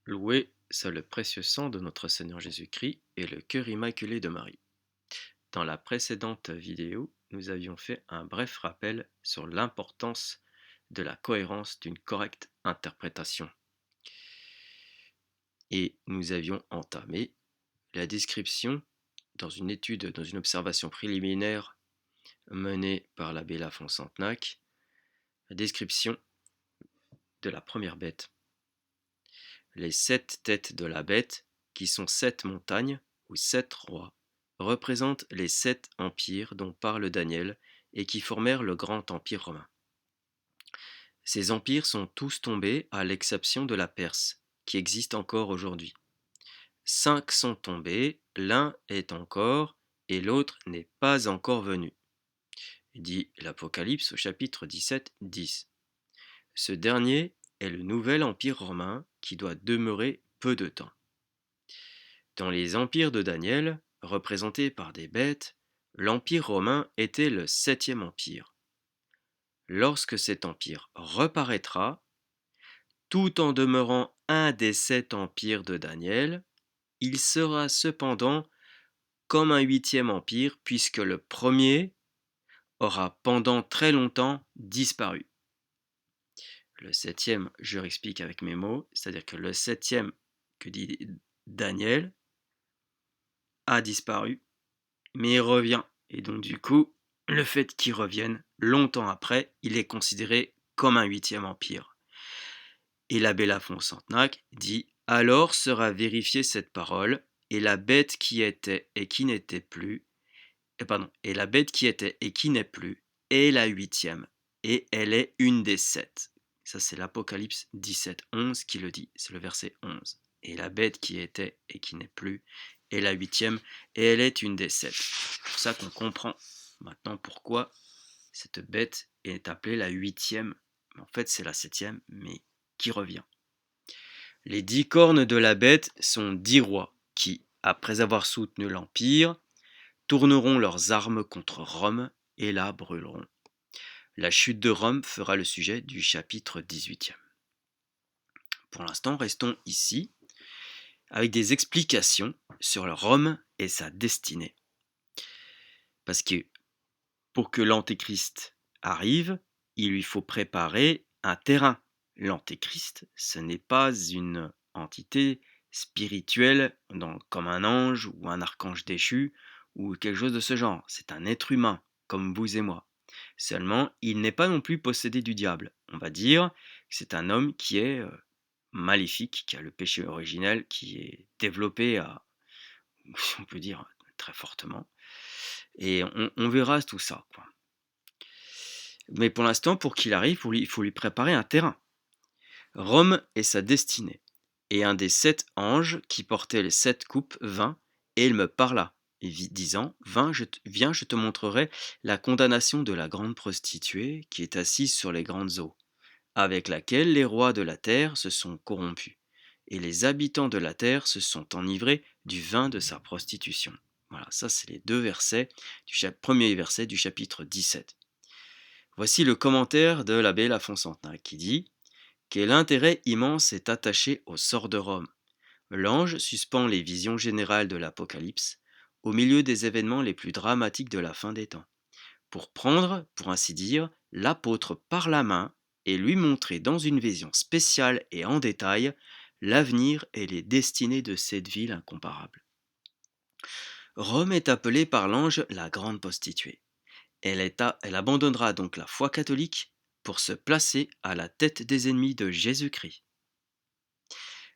Loué soit le précieux sang de notre Seigneur Jésus-Christ et le cœur immaculé de Marie. Dans la précédente vidéo, nous avions fait un bref rappel sur l'importance de la cohérence d'une correcte interprétation. Et nous avions entamé la description dans une observation préliminaire menée par l'abbé Lafoncentenac, la description de la première bête. Les 7 têtes de la bête, qui sont 7 montagnes ou 7 rois, représentent les 7 empires dont parle Daniel et qui formèrent le grand empire romain. Ces empires sont tous tombés à l'exception de la Perse, qui existe encore aujourd'hui. 5 sont tombés, l'un est encore et l'autre n'est pas encore venu, dit l'Apocalypse au chapitre 17, 10. Ce dernier est le nouvel empire romain qui doit demeurer peu de temps. Dans les empires de Daniel, représentés par des bêtes, l'empire romain était le 7e empire. Lorsque cet empire reparaîtra, tout en demeurant un des 7 empires de Daniel, il sera cependant comme un 8e empire puisque le premier aura pendant très longtemps disparu. Le 7e, je réexplique avec mes mots, c'est-à-dire que le 7e que dit Daniel a disparu, mais il revient. Et donc du coup, le fait qu'il revienne longtemps après, il est considéré comme un 8e empire. Et l'abbé Lafoncentenac dit « Alors sera vérifiée cette parole, et la bête qui était et qui n'était plus, et la bête qui était et qui n'est plus, est la 8e, et elle est une des 7. » Ça c'est l'Apocalypse 17, 11 qui le dit, c'est le verset 11. Et la bête qui était et qui n'est plus est la 8e, et elle est une des 7. C'est pour ça qu'on comprend maintenant pourquoi cette bête est appelée la 8e. En fait c'est la 7e, mais qui revient. Les 10 cornes de la bête sont 10 rois qui, après avoir soutenu l'Empire, tourneront leurs armes contre Rome et la brûleront. La chute de Rome fera le sujet du chapitre 18e. Pour l'instant, restons ici avec des explications sur Rome et sa destinée. Parce que pour que l'Antéchrist arrive, il lui faut préparer un terrain. L'Antéchrist, ce n'est pas une entité spirituelle comme un ange ou un archange déchu ou quelque chose de ce genre. C'est un être humain, comme vous et moi. Seulement, il n'est pas non plus possédé du diable. On va dire que c'est un homme qui est maléfique, qui a le péché originel, qui est développé à, on peut dire, très fortement. Et on verra tout ça, quoi. Mais pour l'instant, pour qu'il arrive, il faut lui préparer un terrain. Rome est sa destinée. Et un des 7 anges qui portait les 7 coupes vint, et il me parla, disant, viens, je te montrerai la condamnation de la grande prostituée qui est assise sur les grandes eaux, avec laquelle les rois de la terre se sont corrompus, et les habitants de la terre se sont enivrés du vin de sa prostitution. Voilà, ça c'est les deux versets, premier verset du chapitre 17. Voici le commentaire de l'abbé Lafoncentenac qui dit « Quel intérêt immense est attaché au sort de Rome. L'ange suspend les visions générales de l'Apocalypse au milieu des événements les plus dramatiques de la fin des temps, pour prendre, pour ainsi dire, l'apôtre par la main et lui montrer dans une vision spéciale et en détail l'avenir et les destinées de cette ville incomparable. Rome est appelée par l'ange la grande prostituée. Elle abandonnera donc la foi catholique pour se placer à la tête des ennemis de Jésus-Christ.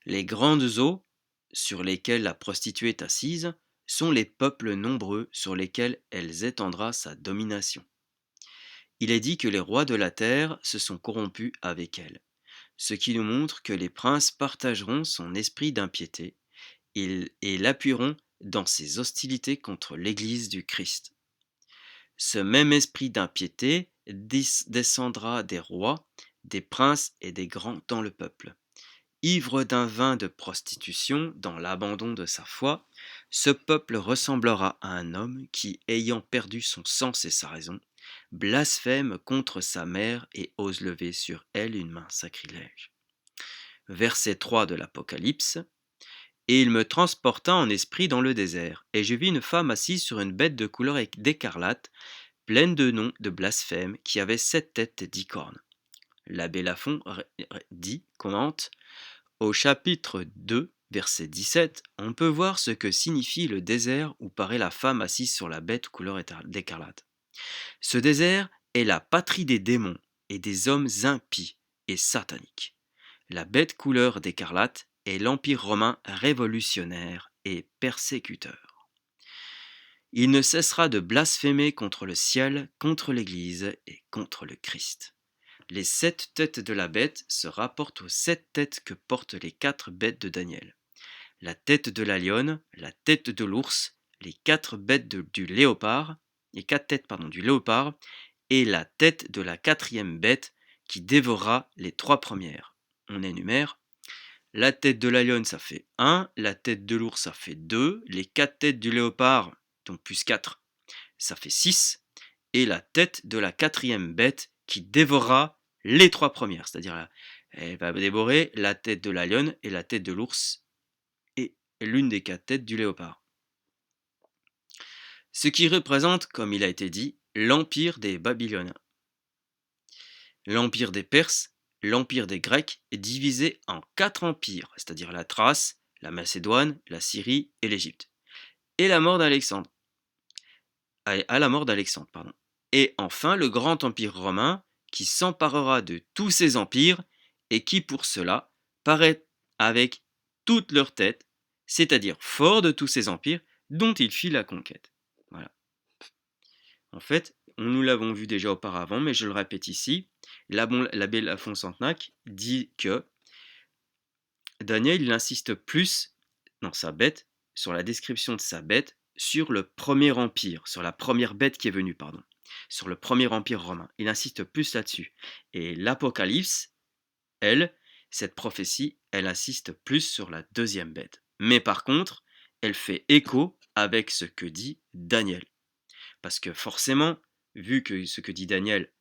Les grandes eaux sur lesquelles la prostituée est assise sont les peuples nombreux sur lesquels elle étendra sa domination. Il est dit que les rois de la terre se sont corrompus avec elle, ce qui nous montre que les princes partageront son esprit d'impiété et l'appuieront dans ses hostilités contre l'Église du Christ. Ce même esprit d'impiété descendra des rois, des princes et des grands dans le peuple. Ivre d'un vin de prostitution dans l'abandon de sa foi, ce peuple ressemblera à un homme qui, ayant perdu son sens et sa raison, blasphème contre sa mère et ose lever sur elle une main sacrilège. Verset 3 de l'Apocalypse. Et il me transporta en esprit dans le désert, et je vis une femme assise sur une bête de couleur d'écarlate, pleine de noms de blasphème, qui avait 7 têtes et 10 cornes. L'abbé Lafont commente, au chapitre 2, verset 17, on peut voir ce que signifie le désert où paraît la femme assise sur la bête couleur d'écarlate. Ce désert est la patrie des démons et des hommes impies et sataniques. La bête couleur d'écarlate est l'Empire romain révolutionnaire et persécuteur. Il ne cessera de blasphémer contre le ciel, contre l'Église et contre le Christ. Les 7 têtes de la bête se rapportent aux 7 têtes que portent les 4 bêtes de Daniel. La tête de la lionne, la tête de l'ours, les 4 bêtes du léopard, les 4 têtes du léopard, et la tête de la 4e bête qui dévorera les 3 premières. On énumère. La tête de la lionne, ça fait 1, la tête de l'ours, ça fait 2, les 4 têtes du léopard, donc plus 4, ça fait 6, et la tête de la 4e bête qui dévorera les 3 premières, c'est-à-dire elle va dévorer la tête de la lionne et la tête de l'ours et l'une des 4 têtes du léopard. Ce qui représente, comme il a été dit, l'empire des Babyloniens. L'empire des Perses, l'empire des Grecs est divisé en 4 empires, c'est-à-dire la Thrace, la Macédoine, la Syrie et l'Égypte. Et la mort d'Alexandre. À la mort d'Alexandre, pardon. Et enfin le grand empire romain qui s'emparera de tous ces empires et qui pour cela paraît avec toutes leurs têtes, c'est-à-dire fort de tous ces empires dont il fit la conquête. Voilà. En fait, nous l'avons vu déjà auparavant, mais je le répète ici, l'abbé Lafont Santenac dit que Daniel il insiste plus dans sa bête, sur la description de sa bête, sur le premier empire, sur la première bête qui est venue, sur le premier empire romain. Il insiste plus là-dessus. Et l'Apocalypse, cette prophétie, elle insiste plus sur la 2e bête. Mais par contre, elle fait écho avec ce que dit Daniel. Parce que forcément, vu que ce que dit Daniel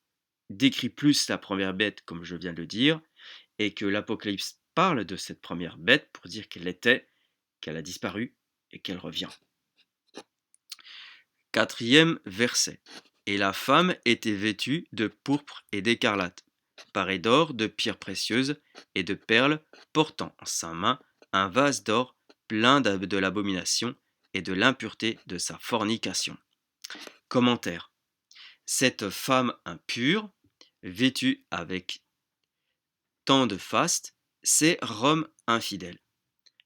décrit plus la première bête, comme je viens de le dire, et que l'Apocalypse parle de cette première bête pour dire qu'elle a disparu et qu'elle revient. 4e verset. Et la femme était vêtue de pourpre et d'écarlate, parée d'or, de pierres précieuses et de perles, portant en sa main un vase d'or plein de l'abomination et de l'impureté de sa fornication. Commentaire. Cette femme impure, vêtue avec tant de faste, c'est Rome infidèle.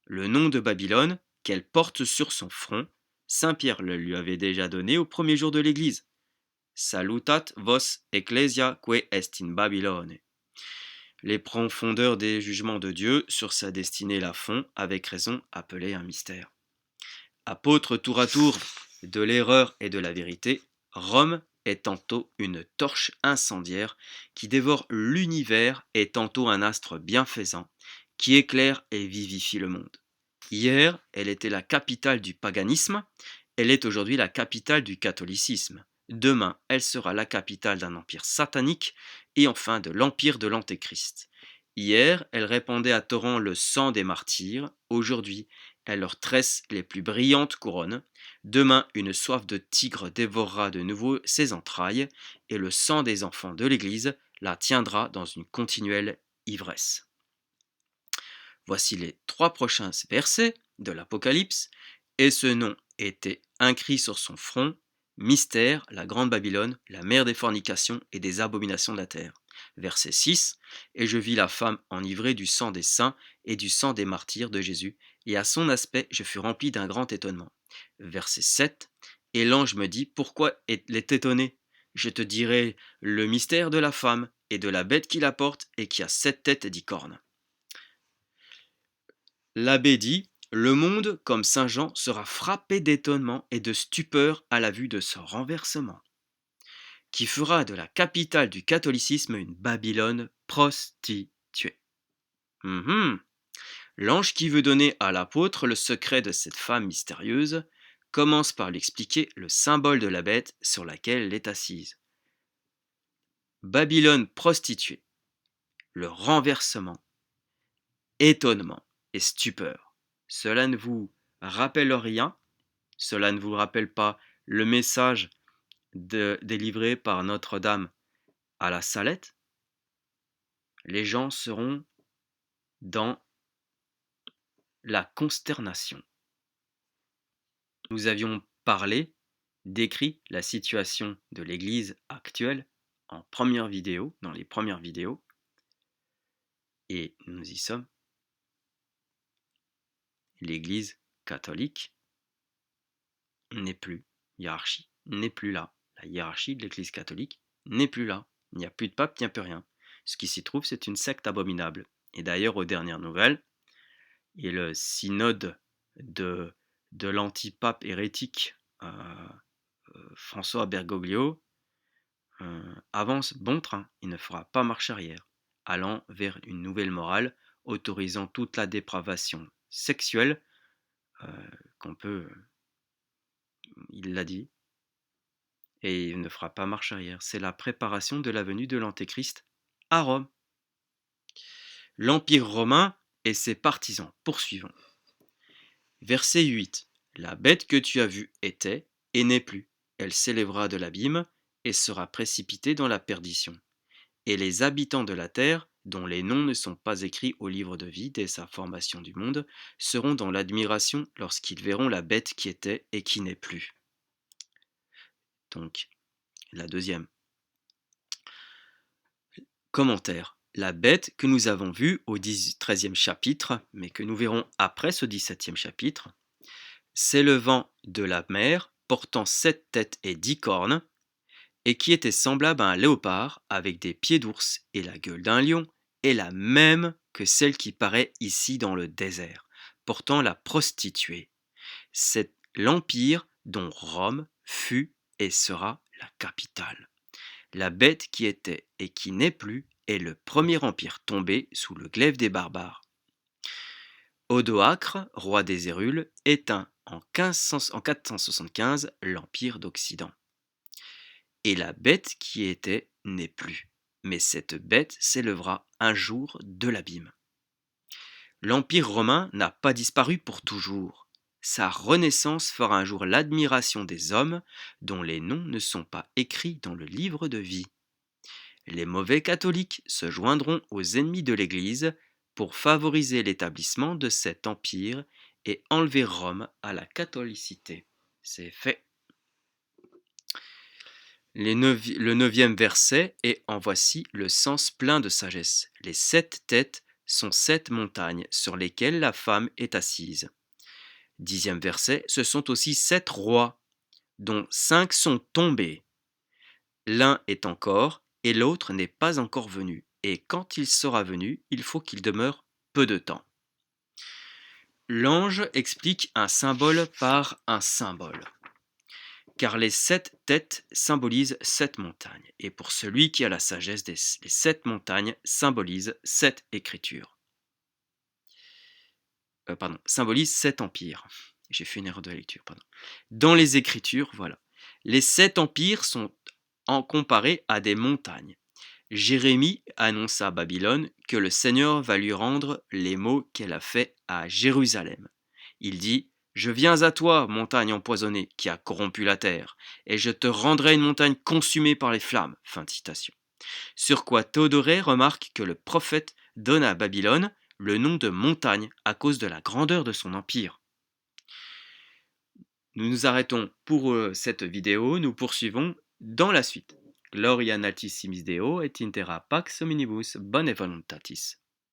Le nom de Babylone qu'elle porte sur son front, saint Pierre le lui avait déjà donné au premier jour de l'Église. Salutat vos ecclesia que est in Babylone. Les profondeurs des jugements de Dieu sur sa destinée la font, avec raison, appeler un mystère. Apôtre tour à tour de l'erreur et de la vérité, Rome est tantôt une torche incendiaire qui dévore l'univers et tantôt un astre bienfaisant qui éclaire et vivifie le monde. Hier, elle était la capitale du paganisme, elle est aujourd'hui la capitale du catholicisme. Demain, elle sera la capitale d'un empire satanique et enfin de l'empire de l'Antéchrist. Hier, elle répandait à torrent le sang des martyrs. Aujourd'hui, elle leur tresse les plus brillantes couronnes. Demain, une soif de tigre dévorera de nouveau ses entrailles et le sang des enfants de l'Église la tiendra dans une continuelle ivresse. Voici les 3 prochains versets de l'Apocalypse. Et ce nom était inscrit sur son front, mystère, la grande Babylone, la mère des fornications et des abominations de la terre. Verset 6. Et je vis la femme enivrée du sang des saints et du sang des martyrs de Jésus, et à son aspect je fus rempli d'un grand étonnement. Verset 7. Et l'ange me dit, pourquoi l'est étonné? Je te dirai le mystère de la femme et de la bête qui la porte et qui a 7 têtes et 10 cornes. L'abbé dit, le monde, comme saint Jean, sera frappé d'étonnement et de stupeur à la vue de ce renversement, qui fera de la capitale du catholicisme une Babylone prostituée. L'ange qui veut donner à l'apôtre le secret de cette femme mystérieuse commence par lui expliquer le symbole de la bête sur laquelle elle est assise. Babylone prostituée, le renversement, étonnement et stupeur. Cela ne vous rappelle rien, cela ne vous rappelle pas le message délivré par Notre-Dame à la Salette. Les gens seront dans la consternation. Nous avions parlé, décrit la situation de l'Église actuelle en première vidéo, dans les premières vidéos, et nous y sommes. L'Église catholique n'est plus, hiérarchie n'est plus là. La hiérarchie de l'Église catholique n'est plus là. Il n'y a plus de pape, il n'y a plus rien. Ce qui s'y trouve, c'est une secte abominable. Et d'ailleurs, aux dernières nouvelles, et le synode de l'antipape hérétique François Bergoglio avance bon train, il ne fera pas marche arrière, allant vers une nouvelle morale, autorisant toute la dépravation sexuelle qu'on peut, il l'a dit, et il ne fera pas marche arrière. C'est la préparation de la venue de l'Antéchrist à Rome. L'Empire romain et ses partisans. Poursuivons. Verset 8. La bête que tu as vue était et n'est plus. Elle s'élèvera de l'abîme et sera précipitée dans la perdition. Et les habitants de la terre, dont les noms ne sont pas écrits au livre de vie dès sa formation du monde, seront dans l'admiration lorsqu'ils verront la bête qui était et qui n'est plus. Donc, la deuxième. Commentaire. La bête que nous avons vue au 13e chapitre, mais que nous verrons après ce 17e chapitre, s'élevant de la mer, portant 7 têtes et 10 cornes, et qui était semblable à un léopard, avec des pieds d'ours et la gueule d'un lion, est la même que celle qui paraît ici dans le désert, portant la prostituée. C'est l'empire dont Rome fut et sera la capitale. La bête qui était et qui n'est plus est le premier empire tombé sous le glaive des barbares. Odoacre, roi des Hérules, éteint en 475 l'empire d'Occident. Et la bête qui était n'est plus, mais cette bête s'élèvera un jour de l'abîme. L'empire romain n'a pas disparu pour toujours. Sa renaissance fera un jour l'admiration des hommes dont les noms ne sont pas écrits dans le livre de vie. Les mauvais catholiques se joindront aux ennemis de l'Église pour favoriser l'établissement de cet empire et enlever Rome à la catholicité. C'est fait. Le 9e verset, et en voici le sens plein de sagesse. Les 7 têtes sont 7 montagnes sur lesquelles la femme est assise. 10e verset, ce sont aussi 7 rois, dont 5 sont tombés. L'un est encore, et l'autre n'est pas encore venu. Et quand il sera venu, il faut qu'il demeure peu de temps. L'ange explique un symbole par un symbole. Car les 7 têtes symbolisent 7 montagnes. Et pour celui qui a la sagesse, les 7 montagnes symbolisent 7 écritures. Symbolisent 7 empires. J'ai fait une erreur de lecture, pardon. Dans les écritures, voilà. Les 7 empires sont comparés à des montagnes. Jérémie annonce à Babylone que le Seigneur va lui rendre les maux qu'elle a faits à Jérusalem. Il dit « Je viens à toi, montagne empoisonnée, qui a corrompu la terre, et je te rendrai une montagne consumée par les flammes. » Fin de citation. Sur quoi Théodoré remarque que le prophète donne à Babylone le nom de montagne à cause de la grandeur de son empire. Nous nous arrêtons pour cette vidéo, nous poursuivons dans la suite. Gloria in altissimis Deo et intera pax hominibus bone voluntatis.